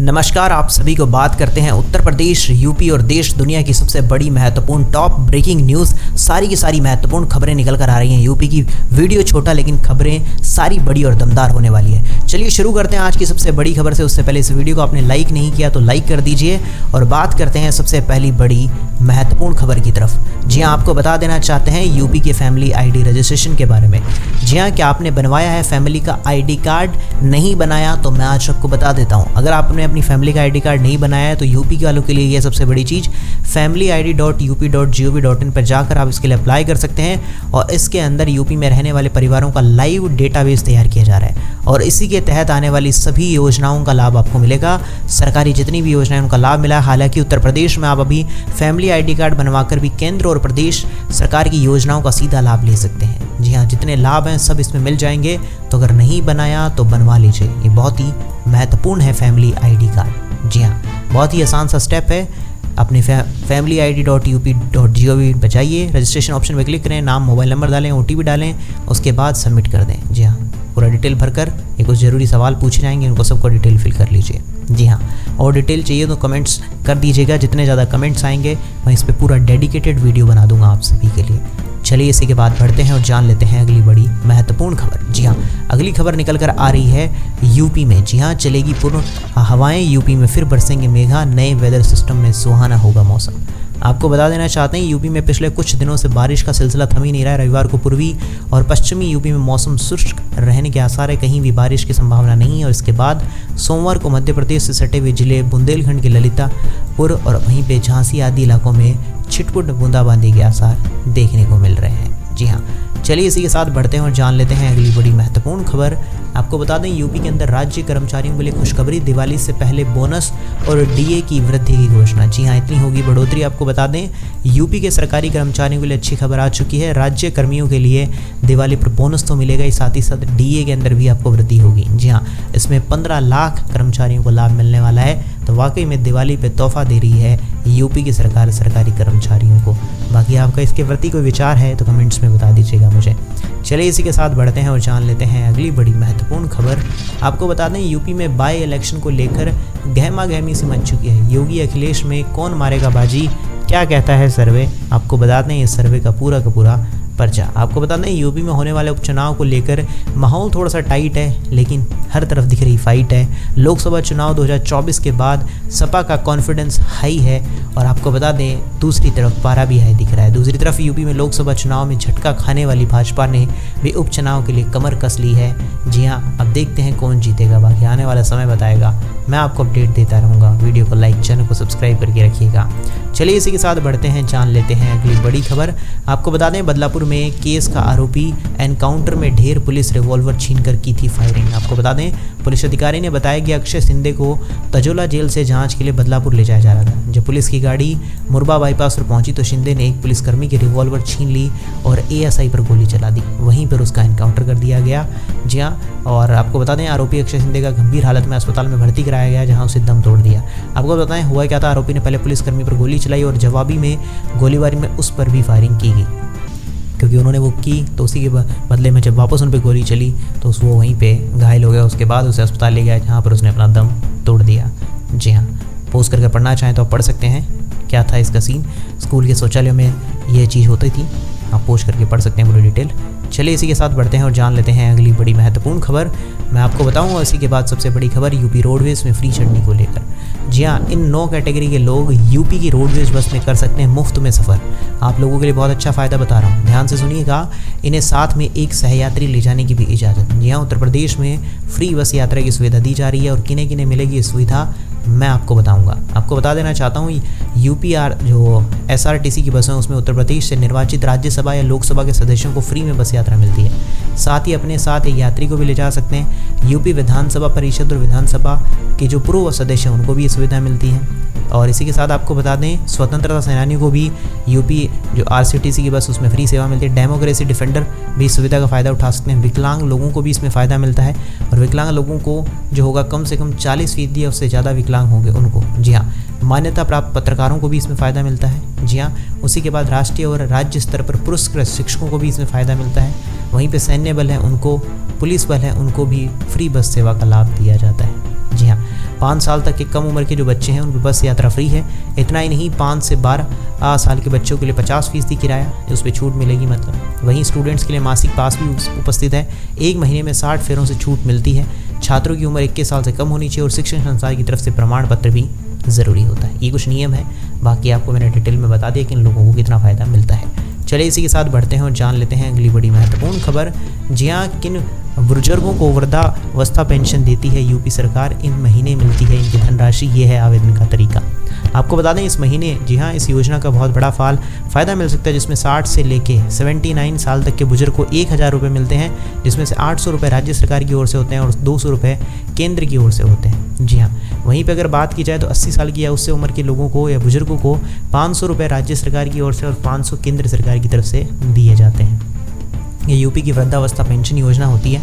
नमस्कार, आप सभी को बात करते हैं उत्तर प्रदेश, यूपी और देश दुनिया की सबसे बड़ी महत्वपूर्ण टॉप ब्रेकिंग न्यूज़। सारी की सारी महत्वपूर्ण खबरें निकल कर आ रही हैं यूपी की। वीडियो छोटा लेकिन खबरें सारी बड़ी और दमदार होने वाली है। चलिए शुरू करते हैं आज की सबसे बड़ी खबर से। उससे पहले इस वीडियो को आपने लाइक नहीं किया तो लाइक कर दीजिए और बात करते हैं सबसे पहली बड़ी महत्वपूर्ण खबर की तरफ। जी हाँ, आपको बता देना चाहते हैं यूपी के फैमिली आईडी रजिस्ट्रेशन के बारे में। जी हाँ, क्या आपने बनवाया है फैमिली का आईडी कार्ड? नहीं बनाया तो मैं आज आपको बता देता हूँ। अगर आपने अपनी फैमिली का आईडी कार्ड नहीं बनाया है तो यूपी के वालों के लिए ये सबसे बड़ी चीज़, familyid.up.gov.in पर जाकर आप इसके लिए अप्लाई कर सकते हैं। और इसके अंदर यूपी में रहने वाले परिवारों का लाइव डेटाबेस तैयार किया जा रहा है और इसी के तहत आने वाली सभी योजनाओं का लाभ आपको मिलेगा। सरकारी जितनी भी योजनाएं उनका लाभ मिला है। हालांकि उत्तर प्रदेश में आप अभी फैमिली आईडी कार्ड बनवाकर भी केंद्र और प्रदेश सरकार की योजनाओं का सीधा लाभ ले सकते हैं। जी हाँ, जितने लाभ हैं सब इसमें मिल जाएंगे। तो अगर नहीं बनाया तो बनवा लीजिए, ये बहुत ही महत्वपूर्ण है फैमिली आईडी कार्ड। जी हाँ, बहुत ही आसान सा स्टेप है। अपने familyid.up.gov बजाइए, रजिस्ट्रेशन ऑप्शन में क्लिक करें, नाम मोबाइल नंबर डालें, OTP डालें, उसके बाद सबमिट कर दें। जी हाँ, पूरा डिटेल भरकर ये कुछ ज़रूरी सवाल पूछे जाएंगे, उनको सबको डिटेल फिल कर लीजिए। जी हाँ, और डिटेल चाहिए तो कमेंट्स कर दीजिएगा। जितने ज़्यादा कमेंट्स आएंगे मैं इस पर पूरा डेडिकेटेड वीडियो बना दूंगा आप सभी के लिए। चलिए इसी के बाद बढ़ते हैं और जान लेते हैं अगली बड़ी महत्वपूर्ण खबर। जी हाँ, अगली खबर निकल कर आ रही है यूपी में। जी हाँ, चलेगी पूर्ण हवाएं, यूपी में फिर बरसेंगे मेघा, नए वेदर सिस्टम में सुहाना होगा मौसम। आपको बता देना चाहते हैं यूपी में पिछले कुछ दिनों से बारिश का सिलसिला थम ही नहीं रहा है। रविवार को पूर्वी और पश्चिमी यूपी में मौसम शुष्क रहने के आसार है, कहीं भी बारिश की संभावना नहीं है। और इसके बाद सोमवार को मध्य प्रदेश से सटे हुए जिले बुंदेलखंड के ललितापुर और वहीं पे झांसी आदि इलाकों में छिटपुट बूंदाबांदी के आसार देखने को मिल रहे हैं। जी हाँ, चलिए इसी के साथ बढ़ते हैं और जान लेते हैं अगली बड़ी महत्वपूर्ण खबर। आपको बता दें यूपी के अंदर राज्य कर्मचारियों के लिए खुशखबरी, दिवाली से पहले बोनस और डीए की वृद्धि की घोषणा। जी हाँ, इतनी होगी बढ़ोतरी। आपको बता दें यूपी के सरकारी कर्मचारियों के लिए अच्छी खबर आ चुकी है। राज्य कर्मियों के लिए दिवाली पर बोनस तो मिलेगा ही, साथ ही साथ डीए के अंदर भी आपको वृद्धि होगी। जी हाँ, इसमें 15 लाख कर्मचारियों को लाभ मिलने वाला है। तो वाकई में दिवाली पे तोहफा दे रही है यूपी की सरकार सरकारी कर्मचारियों को। बाकी आपका इसके प्रति कोई विचार है तो कमेंट्स में बता दीजिएगा मुझे। चलिए इसी के साथ बढ़ते हैं और जान लेते हैं अगली बड़ी महत्वपूर्ण खबर। आपको बता दें यूपी में बाई इलेक्शन को लेकर गहमा गहमी से मच चुकी है। योगी अखिलेश में कौन मारेगा बाजी, क्या कहता है सर्वे? आपको बता दें इस सर्वे का पूरा पर्चा। आपको बता दें यूपी में होने वाले उपचुनाव को लेकर माहौल थोड़ा सा टाइट है, लेकिन हर तरफ दिख रही फाइट है। लोकसभा चुनाव 2024 के बाद सपा का कॉन्फिडेंस हाई है और आपको बता दें दूसरी तरफ पारा भी हाई दिख रहा है। दूसरी तरफ यूपी में लोकसभा चुनाव में झटका खाने वाली भाजपा ने भी उपचुनाव के लिए कमर कस ली है। जी हाँ, अब देखते हैं कौन जीतेगा, बाकी आने वाला समय बताएगा। मैं आपको अपडेट देता रहूँगा। वीडियो को लाइक, चैनल को सब्सक्राइब करके रखिएगा। चलिए इसी के साथ बढ़ते हैं, जान लेते हैं अगली बड़ी खबर। आपको बता दें बदलापुर में केस का आरोपी एनकाउंटर में ढेर पुलिस रिवॉल्वर छीनकर की थी फायरिंग। आपको बता दें पुलिस अधिकारी ने बताया कि अक्षय सिंधे को तजोला जेल से जांच के लिए बदलापुर ले जाया जा रहा था। जब पुलिस की गाड़ी मुरबा बाईपास पर पहुंची तो शिंदे ने एक पुलिसकर्मी के रिवॉल्वर छीन ली और एएसआई पर गोली चला दी। वहीं पर उसका एनकाउंटर कर दिया गया। जी हाँ, और आपको बता दें आरोपी अक्षय सिंधे का गंभीर हालत में अस्पताल में भर्ती कराया गया, जहाँ उसे दम तोड़ दिया। आपको बताएं हुआ क्या था, आरोपी ने पहले पुलिसकर्मी पर गोली चलाई और जवाबी में गोलीबारी में उस पर भी फायरिंग की गई, क्योंकि उन्होंने वो की। तो उसी के बदले में जब वापस उन पर गोली चली तो वो वहीं पे घायल हो गया। उसके बाद उसे अस्पताल ले गया, जहाँ पर उसने अपना दम तोड़ दिया। जी हाँ, पोस्ट करके पढ़ना चाहें तो आप पढ़ सकते हैं क्या था इसका सीन। स्कूल के शौचालय में ये चीज़ होती थी, आप पोस्ट करके पढ़ सकते हैं पूरी डिटेल। चलिए इसी के साथ बढ़ते हैं और जान लेते हैं अगली बड़ी महत्वपूर्ण खबर। मैं आपको बताऊंगा इसी के बाद सबसे बड़ी खबर यूपी रोडवेज में फ्री चढ़ने को लेकर। जी हाँ, इन 9 कैटेगरी के लोग यूपी की रोडवेज बस में कर सकते हैं मुफ्त में सफ़र। आप लोगों के लिए बहुत अच्छा फ़ायदा बता रहा हूँ, ध्यान से सुनिएगा। इन्हें साथ में एक सहयात्री ले जाने की भी इजाज़त। जी हाँ, उत्तर प्रदेश में फ्री बस यात्रा की सुविधा दी जा रही है और किन्हें किन्हें मिलेगी ये सुविधा मैं आपको बताऊंगा। आपको बता देना चाहता हूँ यूपीआर जो एसआरटीसी की बसें उसमें उत्तर प्रदेश से निर्वाचित राज्यसभा या लोकसभा के सदस्यों को फ्री में बस यात्रा मिलती है। साथ ही अपने साथ एक यात्री को भी ले जा सकते हैं। यूपी विधानसभा परिषद और विधानसभा के जो पूर्व सदस्य हैं उनको भी ये सुविधा मिलती है। और इसी के साथ आपको बता दें स्वतंत्रता सेनानियों को भी यूपी जो आरसीटीसी की बस उसमें फ्री सेवा मिलती है। डेमोक्रेसी डिफेंडर भी इस सुविधा का फ़ायदा उठा सकते हैं। विकलांग लोगों को भी इसमें फ़ायदा मिलता है और विकलांग लोगों को जो होगा कम से कम 40% या उससे ज़्यादा विकलांग होंगे उनको। जी हाँ, मान्यता प्राप्त पत्रकारों को भी इसमें फ़ायदा मिलता है। जी हाँ, उसी के बाद राष्ट्रीय और राज्य स्तर पर पुरस्कृत शिक्षकों को भी इसमें फ़ायदा मिलता है। वहीं पे सैन्य बल है उनको, पुलिस बल है उनको भी फ्री बस सेवा का लाभ दिया जाता है। जी हाँ, 5 साल तक के कम उम्र के जो बच्चे हैं उन पर बस यात्रा फ्री है। इतना ही नहीं, 5 से 12 साल के बच्चों के लिए 50% किराया उस पर छूट मिलेगी मतलब। वहीं स्टूडेंट्स के लिए मासिक पास भी उपस्थित है। 1 महीने में 60 फेरों से छूट मिलती है। छात्रों की उम्र 21 साल से कम होनी चाहिए और शिक्षण संस्थान की तरफ से प्रमाण पत्र भी ज़रूरी होता है। ये कुछ नियम है, बाकी आपको मैंने डिटेल में बता दिया कि इन लोगों को कितना फ़ायदा मिलता है। चलिए इसी के साथ बढ़ते हैं और जान लेते हैं अगली बड़ी महत्वपूर्ण खबर। जी हाँ, किन बुजुर्गों को वृद्धावस्था पेंशन देती है यूपी सरकार, इन महीने मिलती है इनकी धनराशि। ये है आवेदन का तरीका। आपको बता दें इस महीने जी हाँ इस योजना का बहुत बड़ा फ़ायदा मिल सकता है, जिसमें 60 से लेके 79 साल तक के बुजुर्ग को 1000 रुपये मिलते हैं, जिसमें से 800 रुपये राज्य सरकार की ओर से होते हैं और 200 रुपये केंद्र की ओर से होते हैं। जी हाँ, वहीं पर अगर बात की जाए तो 80 साल की या उससे उम्र के लोगों को या बुजुर्गों को 500 रुपये राज्य सरकार की ओर से और 500 केंद्र सरकार की तरफ से दिए जाते हैं। ये यूपी की वृद्धावस्था पेंशन योजना होती है।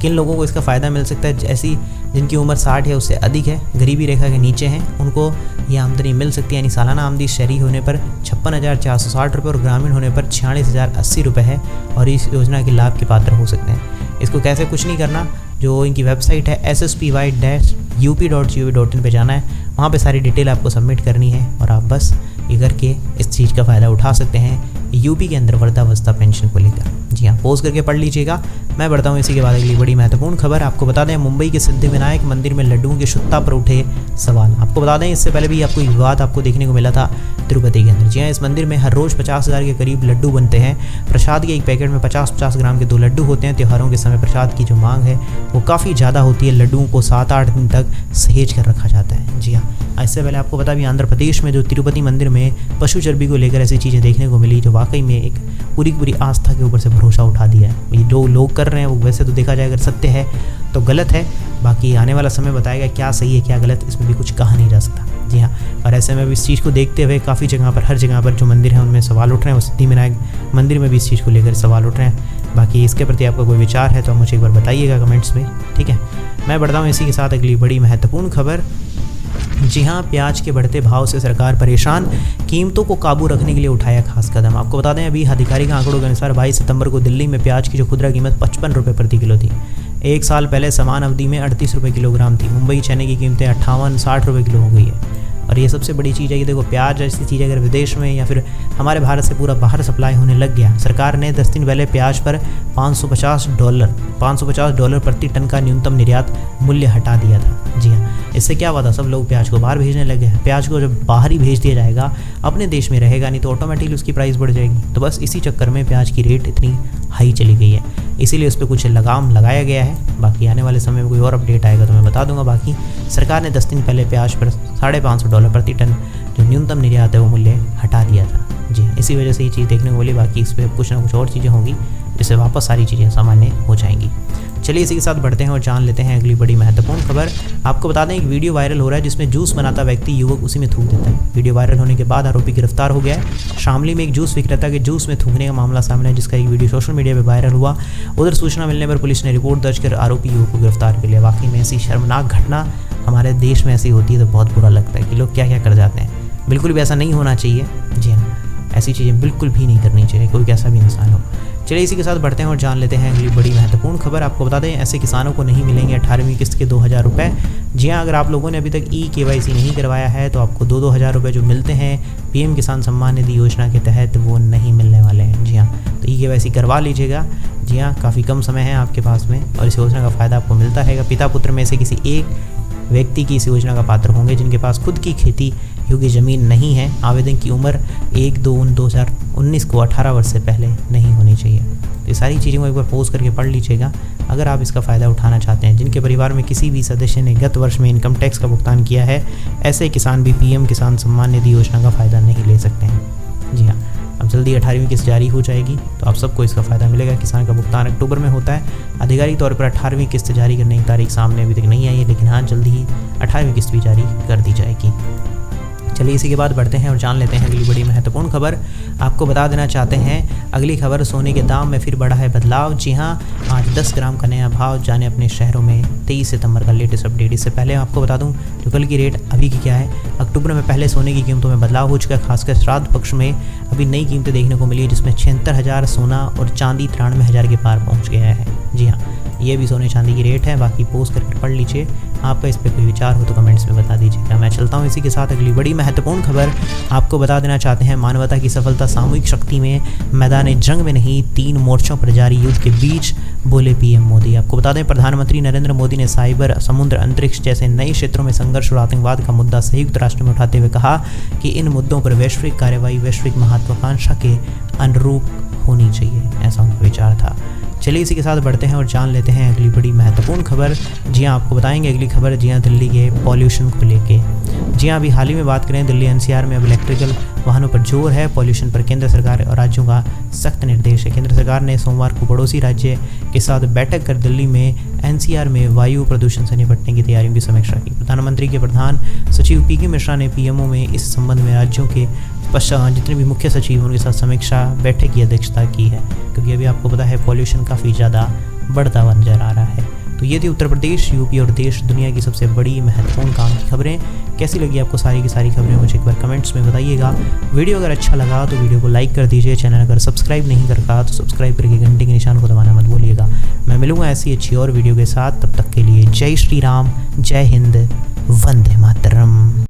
किन लोगों को इसका फ़ायदा मिल सकता है? ऐसी जिनकी उम्र 60 है उससे अधिक है, गरीबी रेखा के नीचे हैं, उनको ये आमदनी मिल सकती है। यानी सालाना आमदनी शहरी होने पर 56,460 रुपये और ग्रामीण होने पर 46,080 रुपये है और इस योजना के लाभ के पात्र हो सकते हैं। इसको कैसे, कुछ नहीं करना, जो इनकी वेबसाइट है sspy-up.gov.in पे जाना है, वहाँ पे सारी डिटेल आपको सबमिट करनी है और आप बस ये करके इस चीज़ का फ़ायदा उठा सकते हैं यूपी के अंदर वृद्धावस्था पेंशन को लेकर। जी हाँ, पोस्ट करके पढ़ लीजिएगा। मैं बढ़ता हूँ इसी के बाद अगली बड़ी महत्वपूर्ण खबर। आपको बता दें मुंबई के सिद्धिविनायक मंदिर में लड्डुओं की शुद्धता पर उठे सवाल। आपको बता दें इससे पहले भी आपको एक विवाद आपको देखने को मिला था तिरुपति के अंदर। जी हाँ, इस मंदिर में हर रोज़ 50,000 के करीब लड्डू बनते हैं। प्रसाद के एक पैकेट में 50-50 ग्राम के 2 लड्डू होते हैं। त्योहारों के समय प्रसाद की जो मांग है वो काफ़ी ज़्यादा होती है। लड्डुओं को 7-8 दिन तक सहेज कर रखा जाता है। जी हाँ, इससे पहले आपको पता भी आंध्र प्रदेश में जो तिरुपति मंदिर में पशु चर्बी को लेकर ऐसी चीज़ें देखने को मिली जो वाकई में एक पूरी आस्था के ऊपर से भरोसा उठा दिया है। ये जो लोग कर रहे हैं वो वैसे तो देखा जाए अगर सत्य है तो गलत है, बाकी आने वाला समय बताएगा क्या सही है क्या गलत, इसमें भी कुछ कहा नहीं जा सकता। जी हाँ, और ऐसे में भी इस चीज़ को देखते हुए काफ़ी जगह पर, हर जगह पर जो मंदिर हैं उनमें सवाल उठ रहे हैं। और सिद्धिविनायक मंदिर में भी इस चीज़ को लेकर सवाल उठ रहे हैं। बाकी इसके प्रति आपका कोई विचार है तो आप मुझे एक बार बताइएगा कमेंट्स में, ठीक है। मैं बढ़ता हूँ इसी के साथ अगली बड़ी महत्वपूर्ण खबर। जी हाँ, प्याज के बढ़ते भाव से सरकार परेशान, कीमतों को काबू रखने के लिए उठाया खास कदम। आपको बता दें अभी आधिकारिक आंकड़ों के अनुसार 22 सितंबर को दिल्ली में प्याज की जो खुदरा कीमत 55 रुपये प्रति किलो थी। एक साल पहले समान अवधि में 38 रुपये किलोग्राम थी। मुंबई चने की कीमतें 58-60 रुपये किलो हो गई है। और ये सबसे बड़ी चीज़ है कि देखो प्याज ऐसी चीज़ अगर विदेश में या फिर हमारे भारत से पूरा बाहर सप्लाई होने लग गया। सरकार ने 10 दिन पहले प्याज पर $550 प्रति टन का न्यूनतम निर्यात मूल्य हटा दिया था। जी हाँ, इससे क्या हुआ था, सब लोग प्याज को बाहर भेजने लगे। प्याज को जब बाहर ही भेज दिया जाएगा, अपने देश में रहेगा नहीं तो ऑटोमेटिकली उसकी प्राइस बढ़ जाएगी। तो बस इसी चक्कर में प्याज की रेट इतनी हाई चली गई है, इसीलिए उस पर कुछ लगाम लगाया गया है। बाकी आने वाले समय में कोई और अपडेट आएगा तो मैं बता दूंगा। बाकी सरकार ने 10 दिन पहले प्याज पर $550 प्रति टन जो न्यूनतम निर्यात है वो मूल्य हटा दिया था। जी हाँ, इसी वजह से ये चीज़ देखने को मिली। बाकी इस पर कुछ ना कुछ और चीज़ें होंगी जिससे वापस सारी चीज़ें सामान्य हो जाएंगी। चलिए इसी के साथ बढ़ते हैं और जान लेते हैं अगली बड़ी महत्वपूर्ण खबर। आपको बता दें एक वीडियो वायरल हो रहा है जिसमें जूस बनाता व्यक्ति युवक उसी में थूक देता है। वीडियो वायरल होने के बाद आरोपी गिरफ्तार हो गया है। शामली में एक जूस विक्रेता के जूस में थूकने का मामला सामने है, जिसका एक वीडियो सोशल मीडिया पर वायरल हुआ। उधर सूचना मिलने पर पुलिस ने रिपोर्ट दर्ज कर आरोपी युवक को गिरफ्तार कर लिया। वाकई में ऐसी शर्मनाक घटना हमारे देश में ऐसी होती है तो बहुत बुरा लगता है कि लोग क्या क्या कर जाते हैं। बिल्कुल भी ऐसा नहीं होना चाहिए। जी हाँ, ऐसी चीज़ें बिल्कुल भी नहीं करनी चाहिए, कोई कैसा भी इंसान हो। चलिए इसी के साथ बढ़ते हैं और जान लेते हैं अगली बड़ी महत्वपूर्ण खबर। आपको बता दें ऐसे किसानों को नहीं मिलेंगे 18वीं किस्त के 2,000 रुपये। जी हाँ, अगर आप लोगों ने अभी तक KYC नहीं करवाया है तो आपको 2,000 रुपये जो मिलते हैं PM किसान सम्मान निधि योजना के तहत वो नहीं मिलने वाले हैं। जी हाँ, तो KYC करवा लीजिएगा। जी हाँ, काफ़ी कम समय है आपके पास में और इस योजना का फ़ायदा आपको मिलता है। पिता पुत्र में से किसी एक व्यक्ति की इस योजना का पात्र होंगे जिनके पास खुद की खेती योग्य ज़मीन नहीं है। आवेदन की उम्र 1/2/2019 को 18 वर्ष से पहले नहीं होनी चाहिए। तो ये सारी चीज़ों को एक बार पोस्ट करके पढ़ लीजिएगा अगर आप इसका फ़ायदा उठाना चाहते हैं। जिनके परिवार में किसी भी सदस्य ने गत वर्ष में इनकम टैक्स का भुगतान किया है, ऐसे किसान भी PM किसान सम्मान निधि योजना का फ़ायदा नहीं ले सकते हैं। जी हाँ, अब जल्दी 18वीं किस्त जारी हो जाएगी तो आप सबको इसका फ़ायदा मिलेगा। किसान का भुगतान अक्टूबर में होता है। आधिकारिक तौर पर 18वीं किस्त जारी करने की तारीख सामने अभी तक नहीं आई है, लेकिन हाँ जल्दी ही 18वीं किस्त भी जारी कर दी जाएगी। चलिए इसी के बाद बढ़ते हैं और जान लेते हैं अगली बड़ी महत्वपूर्ण खबर। आपको बता देना चाहते हैं अगली खबर, सोने के दाम में फिर बढ़ा है बदलाव। जी हाँ, आज 10 ग्राम का नया भाव जाने अपने शहरों में। 23 सितंबर का लेटेस्ट अपडेट। इससे पहले आपको बता दूं जो कल की रेट अभी की क्या है। अक्टूबर में पहले सोने की कीमतों में बदलाव हो चुका है। खासकर श्राद्ध पक्ष में अभी नई कीमतें देखने को मिली है, जिसमें 76,000 सोना और चांदी 93,000 के पार पहुँच गया है। जी हाँ, ये भी सोने चांदी की रेट है। बाकी पोस्ट करके पढ़ लीजिए। आपका इस पर कोई विचार हो तो कमेंट्स में बता दीजिएगा। मैं चलता हूँ इसी के साथ अगली बड़ी महत्वपूर्ण खबर आपको बता देना चाहते हैं। मानवता की सफलता सामूहिक शक्ति में, मैदान जंग में नहीं, 3 मोर्चों पर जारी युद्ध के बीच, बोले पीएम मोदी। आपको बता दें प्रधानमंत्री नरेंद्र मोदी ने साइबर, समुद्र, अंतरिक्ष जैसे नए क्षेत्रों में संघर्ष और आतंकवाद का मुद्दा संयुक्त राष्ट्र में उठाते हुए कहा कि इन मुद्दों पर वैश्विक कार्रवाई वैश्विक महत्वाकांक्षा के अनुरूप होनी चाहिए, ऐसा उनका विचार था। चलिए इसी के साथ बढ़ते हैं और जान लेते हैं अगली बड़ी महत्वपूर्ण खबर। जी हाँ, आपको बताएंगे अगली खबर। जी हाँ, दिल्ली के पॉल्यूशन को लेके। जी हाँ, अभी हाल ही में बात करें, दिल्ली एनसीआर में अब इलेक्ट्रिकल वाहनों पर जोर है। पॉल्यूशन पर केंद्र सरकार और राज्यों का सख्त निर्देश है। केंद्र सरकार ने सोमवार को पड़ोसी राज्य के साथ बैठक कर दिल्ली में एनसीआर में वायु प्रदूषण से निपटने की तैयारियों की समीक्षा की। प्रधानमंत्री के प्रधान सचिव पीके मिश्रा ने पीएमओ में इस संबंध में राज्यों के जितने भी मुख्य सचिव हैं उनके साथ समीक्षा बैठक की अध्यक्षता की है, क्योंकि अभी आपको पता है पॉल्यूशन काफ़ी ज़्यादा बढ़ता हुआ नजर आ रहा है। तो ये थी उत्तर प्रदेश, यूपी और देश दुनिया की सबसे बड़ी महत्वपूर्ण काम की खबरें। कैसी लगी आपको सारी की सारी खबरें मुझे एक बार कमेंट्स में बताइएगा। वीडियो अगर अच्छा लगा तो वीडियो को लाइक कर दीजिए। चैनल अगर सब्सक्राइब नहीं कर रखा तो सब्सक्राइब करके घंटे के निशान को दबाना मत भूलिएगा। मैं मिलूंगा ऐसी अच्छी और वीडियो के साथ, तब तक के लिए जय श्री राम, जय हिंद, वंदे मातरम।